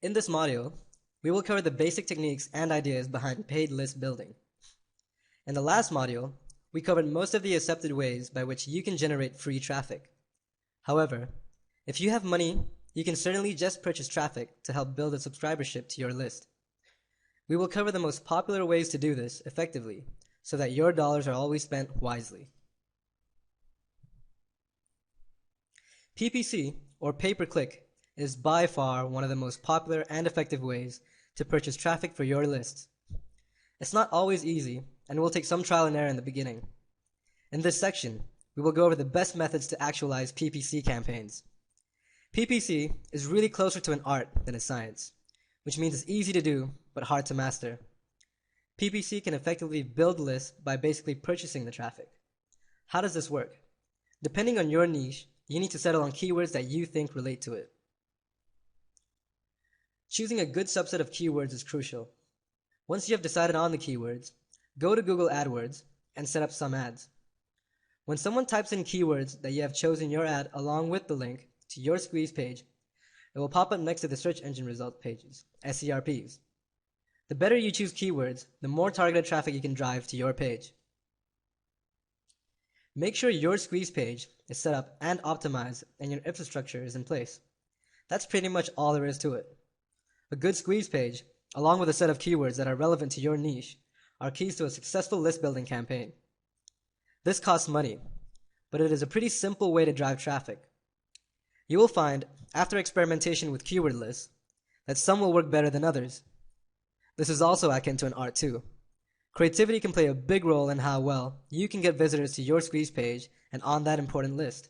In this module, we will cover the basic techniques and ideas behind paid list building. In the last module, we covered most of the accepted ways by which you can generate free traffic. However, if you have money, you can certainly just purchase traffic to help build a subscribership to your list. We will cover the most popular ways to do this effectively so that your dollars are always spent wisely. PPC, or pay-per-click, is by far one of the most popular and effective ways to purchase traffic for your list. It's not always easy and will take some trial and error in the beginning. In this section, we will go over the best methods to actualize PPC campaigns. PPC is really closer to an art than a science, which means it's easy to do but hard to master. PPC can effectively build lists by basically purchasing the traffic. How does this work? Depending on your niche, you need to settle on keywords that you think relate to it. Choosing a good subset of keywords is crucial. Once you have decided on the keywords, go to Google AdWords and set up some ads. When someone types in keywords that you have chosen your ad along with the link to your squeeze page, it will pop up next to the search engine result pages, SERPs. The better you choose keywords, the more targeted traffic you can drive to your page. Make sure your squeeze page is set up and optimized and your infrastructure is in place. That's pretty much all there is to it. A good squeeze page, along with a set of keywords that are relevant to your niche, are keys to a successful list building campaign. This costs money, but it is a pretty simple way to drive traffic. You will find, after experimentation with keyword lists, that some will work better than others. This is also akin to an art too. Creativity can play a big role in how well you can get visitors to your squeeze page and on that important list.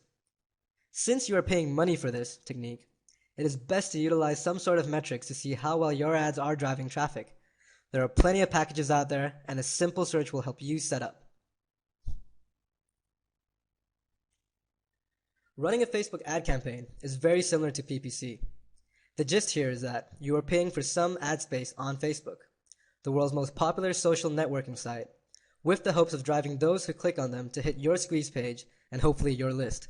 Since you are paying money for this technique, it is best to utilize some sort of metrics to see how well your ads are driving traffic. There are plenty of packages out there, and a simple search will help you set up. Running a Facebook ad campaign is very similar to PPC. The gist here is that you are paying for some ad space on Facebook, the world's most popular social networking site, with the hopes of driving those who click on them to hit your squeeze page and hopefully your list.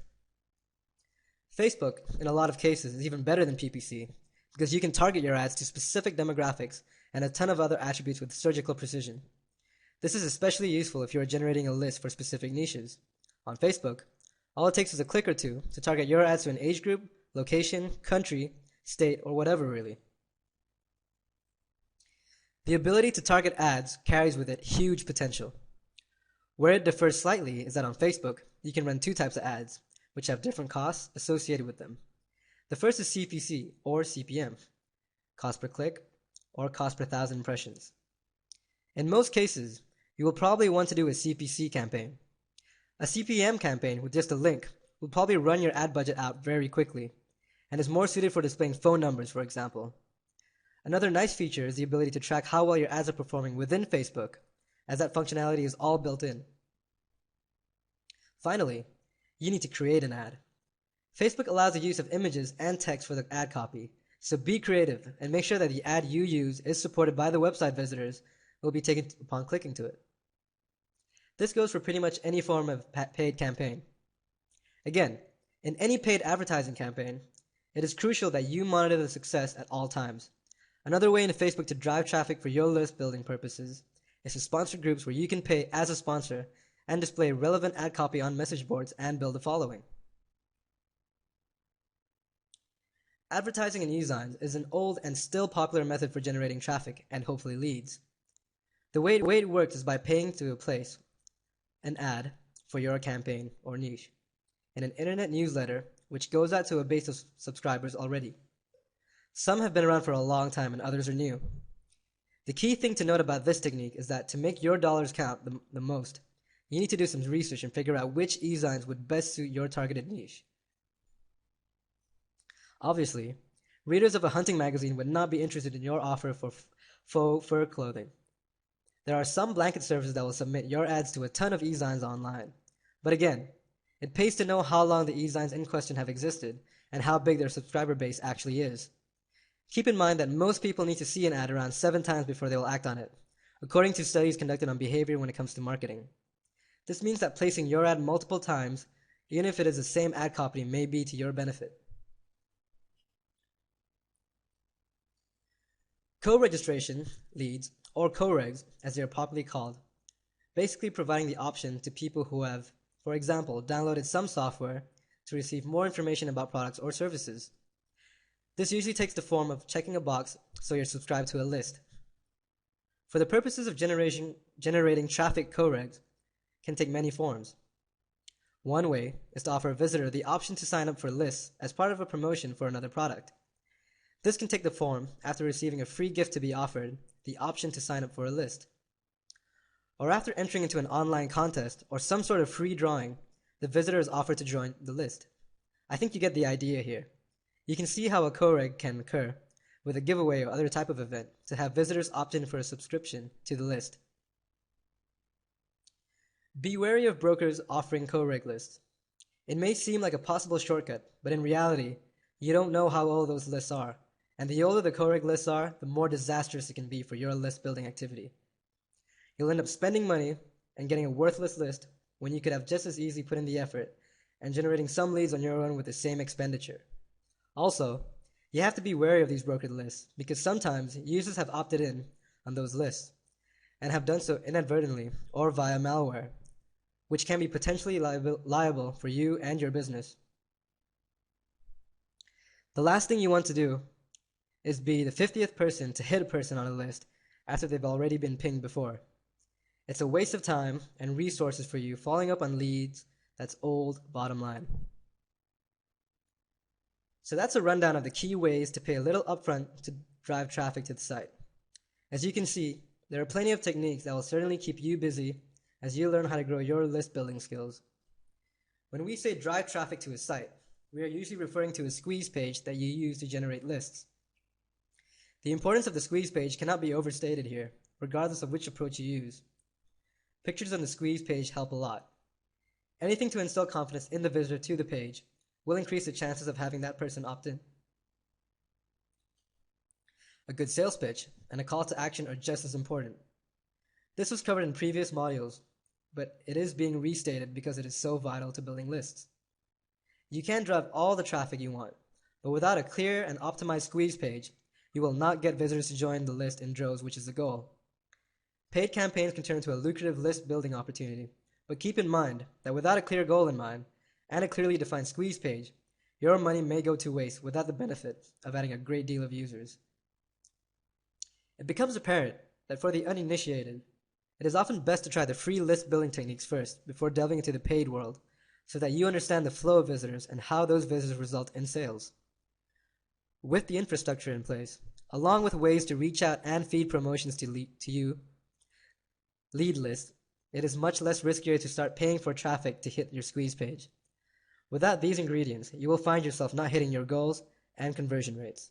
Facebook, in a lot of cases, is even better than PPC because you can target your ads to specific demographics and a ton of other attributes with surgical precision. This is especially useful if you are generating a list for specific niches. On Facebook, all it takes is a click or two to target your ads to an age group, location, country, state, or whatever really. The ability to target ads carries with it huge potential. Where it differs slightly is that on Facebook, you can run two types of ads, which have different costs associated with them. The first is CPC, or CPM, cost per click, or cost per 1,000 impressions. In most cases, you will probably want to do a CPC campaign. A CPM campaign with just a link will probably run your ad budget out very quickly, and is more suited for displaying phone numbers, for example. Another nice feature is the ability to track how well your ads are performing within Facebook, as that functionality is all built in. Finally, you need to create an ad. Facebook allows the use of images and text for the ad copy, so be creative and make sure that the ad you use is supported by the website visitors who will be taken upon clicking to it. This goes for pretty much any form of paid campaign. Again, in any paid advertising campaign, it is crucial that you monitor the success at all times. Another way in Facebook to drive traffic for your list building purposes is to sponsor groups where you can pay as a sponsor and display relevant ad copy on message boards and build a following. Advertising in e-zines is an old and still popular method for generating traffic and hopefully leads. The way it works is by paying to place an ad for your campaign or niche in an internet newsletter which goes out to a base of subscribers already. Some have been around for a long time and others are new. The key thing to note about this technique is that to make your dollars count the most, you need to do some research and figure out which e-zines would best suit your targeted niche. Obviously, readers of a hunting magazine would not be interested in your offer for faux fur clothing. There are some blanket services that will submit your ads to a ton of e-zines online. But again, it pays to know how long the e-zines in question have existed and how big their subscriber base actually is. Keep in mind that most people need to see an ad around 7 times before they will act on it, according to studies conducted on behavior when it comes to marketing. This means that placing your ad multiple times, even if it is the same ad copy, may be to your benefit. Co-registration leads, or co-regs as they are popularly called, basically providing the option to people who have, for example, downloaded some software to receive more information about products or services. This usually takes the form of checking a box so you're subscribed to a list. For the purposes of generating traffic, co-regs can take many forms. One way is to offer a visitor the option to sign up for lists as part of a promotion for another product. This can take the form, after receiving a free gift to be offered, the option to sign up for a list. Or after entering into an online contest or some sort of free drawing, the visitor is offered to join the list. I think you get the idea here. You can see how a co-reg can occur with a giveaway or other type of event to have visitors opt in for a subscription to the list. Be wary of brokers offering co-reg lists. It may seem like a possible shortcut, but in reality, you don't know how old those lists are, and the older the co-reg lists are, the more disastrous it can be for your list building activity. You'll end up spending money and getting a worthless list when you could have just as easily put in the effort and generating some leads on your own with the same expenditure. Also, you have to be wary of these brokered lists because sometimes users have opted in on those lists and have done so inadvertently or via malware, which can be potentially liable for you and your business. The last thing you want to do is be the 50th person to hit a person on a list after they've already been pinged before. It's a waste of time and resources for you following up on leads that's old, bottom line. So that's a rundown of the key ways to pay a little upfront to drive traffic to the site. As you can see, there are plenty of techniques that will certainly keep you busy as you learn how to grow your list building skills. When we say drive traffic to a site, we are usually referring to a squeeze page that you use to generate lists. The importance of the squeeze page cannot be overstated here, regardless of which approach you use. Pictures on the squeeze page help a lot. Anything to instill confidence in the visitor to the page will increase the chances of having that person opt in. A good sales pitch and a call to action are just as important. This was covered in previous modules, but it is being restated because it is so vital to building lists. You can drive all the traffic you want, but without a clear and optimized squeeze page, you will not get visitors to join the list in droves, which is the goal. Paid campaigns can turn into a lucrative list building opportunity, but keep in mind that without a clear goal in mind and a clearly defined squeeze page, your money may go to waste without the benefit of adding a great deal of users. It becomes apparent that for the uninitiated, it is often best to try the free list building techniques first before delving into the paid world, so that you understand the flow of visitors and how those visitors result in sales. With the infrastructure in place, along with ways to reach out and feed promotions to you, lead list, it is much less riskier to start paying for traffic to hit your squeeze page. Without these ingredients, you will find yourself not hitting your goals and conversion rates.